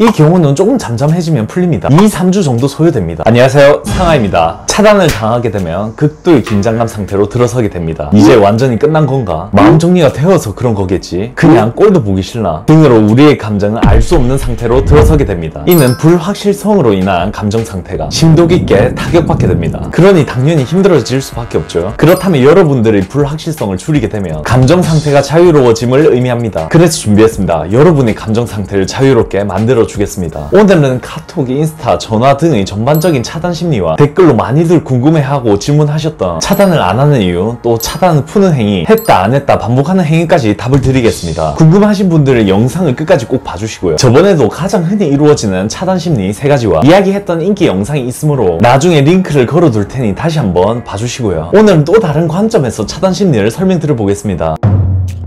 이 경우는 조금 잠잠해지면 풀립니다. 2-3주 정도 소요됩니다. 안녕하세요, 상하입니다. 차단을 당하게 되면 극도의 긴장감 상태로 들어서게 됩니다. 이제 완전히 끝난 건가? 마음 정리가 되어서 그런 거겠지. 그냥 꼴도 보기 싫나? 등으로 우리의 감정을 알 수 없는 상태로 들어서게 됩니다. 이는 불확실성으로 인한 감정 상태가 심도 깊게 타격받게 됩니다. 그러니 당연히 힘들어질 수밖에 없죠. 그렇다면 여러분들의 불확실성을 줄이게 되면 감정 상태가 자유로워짐을 의미합니다. 그래서 준비했습니다. 여러분의 감정 상태를 자유롭게 만들어 주겠습니다. 오늘은 카톡, 인스타, 전화 등의 전반적인 차단 심리와 댓글로 많이들 궁금해하고 질문하셨던 차단을 안 하는 이유, 또 차단을 푸는 행위, 했다 안 했다 반복하는 행위까지 답을 드리겠습니다. 궁금하신 분들은 영상을 끝까지 꼭 봐주시고요. 저번에도 가장 흔히 이루어지는 차단 심리 3가지와 이야기했던 인기 영상이 있으므로 나중에 링크를 걸어둘 테니 다시 한번 봐주시고요. 오늘은 또 다른 관점에서 차단 심리를 설명드려 보겠습니다.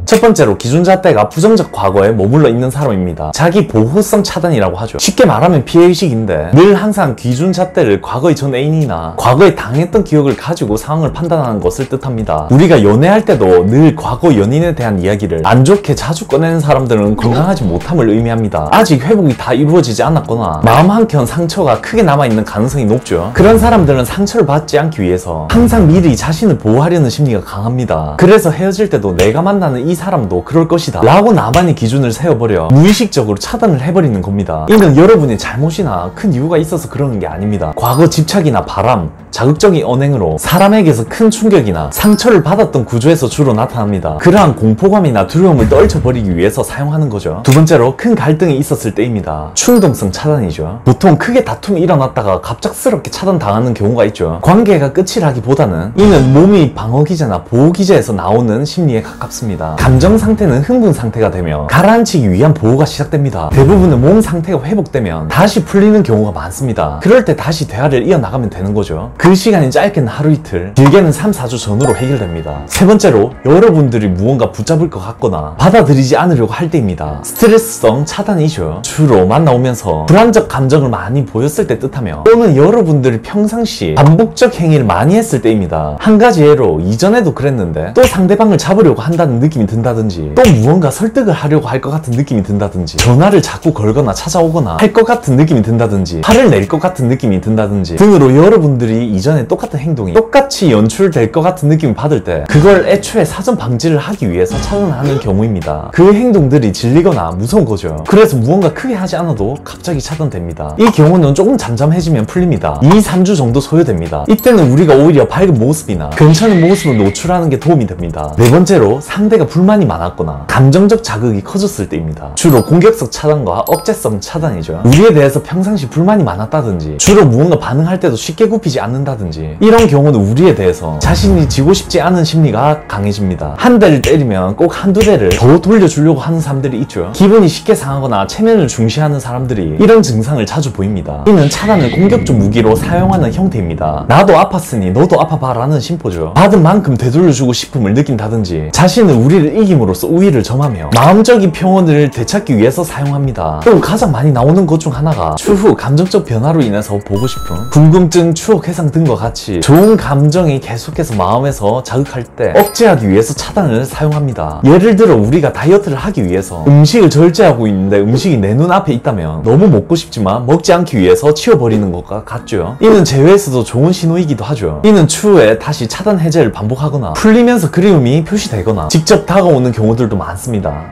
첫 번째로 기준잣대가 부정적 과거에 머물러 있는 사람입니다. 자기 보호성 차단이라고 하죠. 쉽게 말하면 피해의식인데 늘 항상 기준잣대를 과거의 전 애인이나 과거에 당했던 기억을 가지고 상황을 판단하는 것을 뜻합니다. 우리가 연애할 때도 늘 과거 연인에 대한 이야기를 안 좋게 자주 꺼내는 사람들은 건강하지 못함을 의미합니다. 아직 회복이 다 이루어지지 않았거나 마음 한켠 상처가 크게 남아있는 가능성이 높죠. 그런 사람들은 상처를 받지 않기 위해서 항상 미리 자신을 보호하려는 심리가 강합니다. 그래서 헤어질 때도 내가 만나는 이 사람도 그럴 것이다 라고 나만의 기준을 세워버려 무의식적으로 차단을 해버리는 겁니다. 이는 여러분의 잘못이나 큰 이유가 있어서 그러는 게 아닙니다. 과거 집착이나 바람, 자극적인 언행으로 사람에게서 큰 충격이나 상처를 받았던 구조에서 주로 나타납니다. 그러한 공포감이나 두려움을 떨쳐버리기 위해서 사용하는 거죠. 두 번째로 큰 갈등이 있었을 때입니다. 충동성 차단이죠. 보통 크게 다툼이 일어났다가 갑작스럽게 차단당하는 경우가 있죠. 관계가 끝이라기보다는 이는 몸이 방어기제나 보호기제에서 나오는 심리에 가깝습니다. 감정 상태는 흥분 상태가 되며 가라앉히기 위한 보호가 시작됩니다. 대부분의 몸 상태가 회복되면 다시 풀리는 경우가 많습니다. 그럴 때 다시 대화를 이어나가면 되는 거죠. 그 시간이 짧게는 하루 이틀, 길게는 3-4주 전후로 해결됩니다. 세 번째로 여러분들이 무언가 붙잡을 것 같거나 받아들이지 않으려고 할 때입니다. 스트레스성 차단이죠. 주로 만나오면서 불안적 감정을 많이 보였을 때 뜻하며 또는 여러분들이 평상시 반복적 행위를 많이 했을 때입니다. 한 가지 예로 이전에도 그랬는데 또 상대방을 잡으려고 한다는 느낌이 든다든지 또 무언가 설득을 하려고 할 것 같은 느낌이 든다든지 전화를 자꾸 걸거나 찾아오거나 할 것 같은 느낌이 든다든지 화를 낼 것 같은 느낌이 든다든지 등으로 여러분들이 이전에 똑같은 행동이 똑같이 연출될 것 같은 느낌을 받을 때 그걸 애초에 사전 방지를 하기 위해서 차단하는 경우입니다. 그 행동들이 질리거나 무서운 거죠. 그래서 무언가 크게 하지 않아도 갑자기 차단됩니다. 이 경우는 조금 잠잠해지면 풀립니다. 2-3주 정도 소요됩니다. 이때는 우리가 오히려 밝은 모습이나 괜찮은 모습을 노출하는 게 도움이 됩니다. 네 번째로 상대가 불만이 많았거나 감정적 자극이 커졌을 때입니다. 주로 공격성 차단과 억제성 차단이죠. 우리에 대해서 평상시 불만이 많았다든지 주로 무언가 반응할 때도 쉽게 굽히지 않는다든지 이런 경우는 우리에 대해서 자신이 지고 싶지 않은 심리가 강해집니다. 한 대를 때리면 꼭 한두 대를 더 돌려주려고 하는 사람들이 있죠. 기분이 쉽게 상하거나 체면을 중시하는 사람들이 이런 증상을 자주 보입니다. 이는 차단을 공격적 무기로 사용하는 형태입니다. 나도 아팠으니 너도 아파봐라는 심보죠. 받은 만큼 되돌려주고 싶음을 느낀다든지 자신은 우리를 이김으로써 우위를 점하며 마음적인 평온을 되찾기 위해서 사용합니다. 또 가장 많이 나오는 것 중 하나가 추후 감정적 변화로 인해서 보고 싶은 궁금증, 추억 회상 등과 같이 좋은 감정이 계속해서 마음에서 자극할 때 억제하기 위해서 차단을 사용합니다. 예를 들어 우리가 다이어트를 하기 위해서 음식을 절제하고 있는데 음식이 내 눈앞에 있다면 너무 먹고 싶지만 먹지 않기 위해서 치워버리는 것과 같죠. 이는 제외에서도 좋은 신호이기도 하죠. 이는 추후에 다시 차단 해제를 반복하거나 풀리면서 그리움이 표시되거나 직접 다가오는 경우들도 많습니다.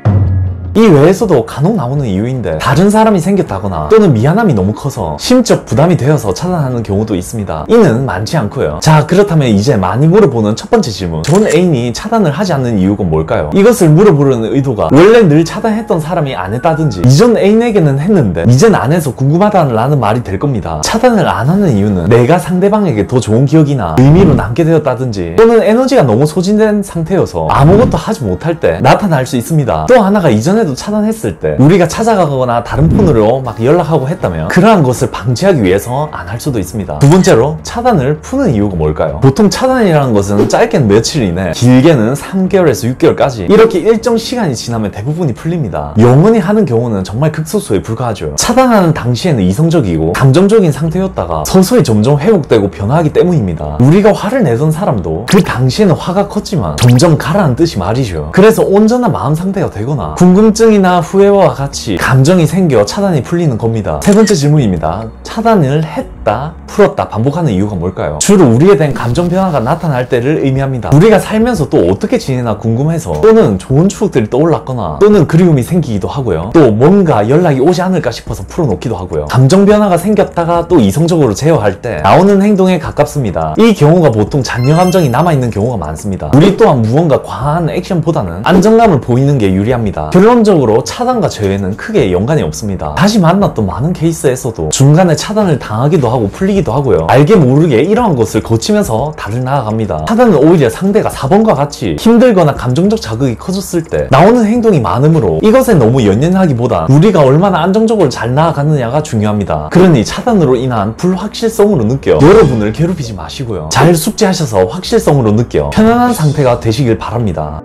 이 외에서도 간혹 나오는 이유인데 다른 사람이 생겼다거나 또는 미안함이 너무 커서 심적 부담이 되어서 차단하는 경우도 있습니다. 이는 많지 않고요. 자, 그렇다면 이제 많이 물어보는 첫 번째 질문, 전 애인이 차단을 하지 않는 이유가 뭘까요? 이것을 물어보려는 의도가 원래 늘 차단했던 사람이 안 했다든지 이전 애인에게는 했는데 이젠 안 해서 궁금하다라는 말이 될 겁니다. 차단을 안 하는 이유는 내가 상대방에게 더 좋은 기억이나 의미로 남게 되었다든지 또는 에너지가 너무 소진된 상태여서 아무것도 하지 못할 때 나타날 수 있습니다. 또 하나가 이전에 차단했을 때 우리가 찾아가거나 다른 폰으로 막 연락하고 했다면 그러한 것을 방지하기 위해서 안 할 수도 있습니다. 두 번째로 차단을 푸는 이유가 뭘까요? 보통 차단이라는 것은 짧게는 며칠 이내, 길게는 3개월에서 6개월까지 이렇게 일정 시간이 지나면 대부분이 풀립니다. 영원히 하는 경우는 정말 극소수에 불과하죠. 차단하는 당시에는 이성적이고 감정적인 상태였다가 서서히 점점 회복되고 변화하기 때문입니다. 우리가 화를 내던 사람도 그 당시에는 화가 컸지만 점점 가라앉듯이 말이죠. 그래서 온전한 마음 상태가 되거나 궁금증 후유증이나 후회와 같이 감정이 생겨 차단이 풀리는 겁니다. 세 번째 질문입니다. 차단을 했다, 풀었다 반복하는 이유가 뭘까요? 주로 우리에 대한 감정 변화가 나타날 때를 의미합니다. 우리가 살면서 또 어떻게 지내나 궁금해서, 또는 좋은 추억들이 떠올랐거나, 또는 그리움이 생기기도 하고요. 또 뭔가 연락이 오지 않을까 싶어서 풀어놓기도 하고요. 감정 변화가 생겼다가 또 이성적으로 제어할 때 나오는 행동에 가깝습니다. 이 경우가 보통 잔여 감정이 남아있는 경우가 많습니다. 우리 또한 무언가 과한 액션보다는 안정감을 보이는 게 유리합니다. 결론적으로 차단과 제외는 크게 연관이 없습니다. 다시 만났던 많은 케이스에서도 중간에 차단을 당하기도 하고 풀리기도 하고요. 알게 모르게 이러한 것을 거치면서 다들 나아갑니다. 차단은 오히려 상대가 4번과 같이 힘들거나 감정적 자극이 커졌을 때 나오는 행동이 많으므로 이것에 너무 연연하기보다 우리가 얼마나 안정적으로 잘 나아가느냐가 중요합니다. 그러니 차단으로 인한 불확실성으로 느껴 여러분을 괴롭히지 마시고요. 잘 숙지하셔서 확실성으로 느껴 편안한 상태가 되시길 바랍니다.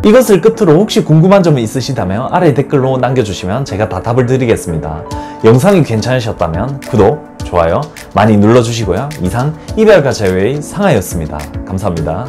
이것을 끝으로 혹시 궁금한 점이 있으시다면 아래 댓글로 남겨주시면 제가 다 답을 드리겠습니다. 영상이 괜찮으셨다면 구독, 좋아요 많이 눌러주시고요. 이상 이별과 자유의 상하였습니다. 감사합니다.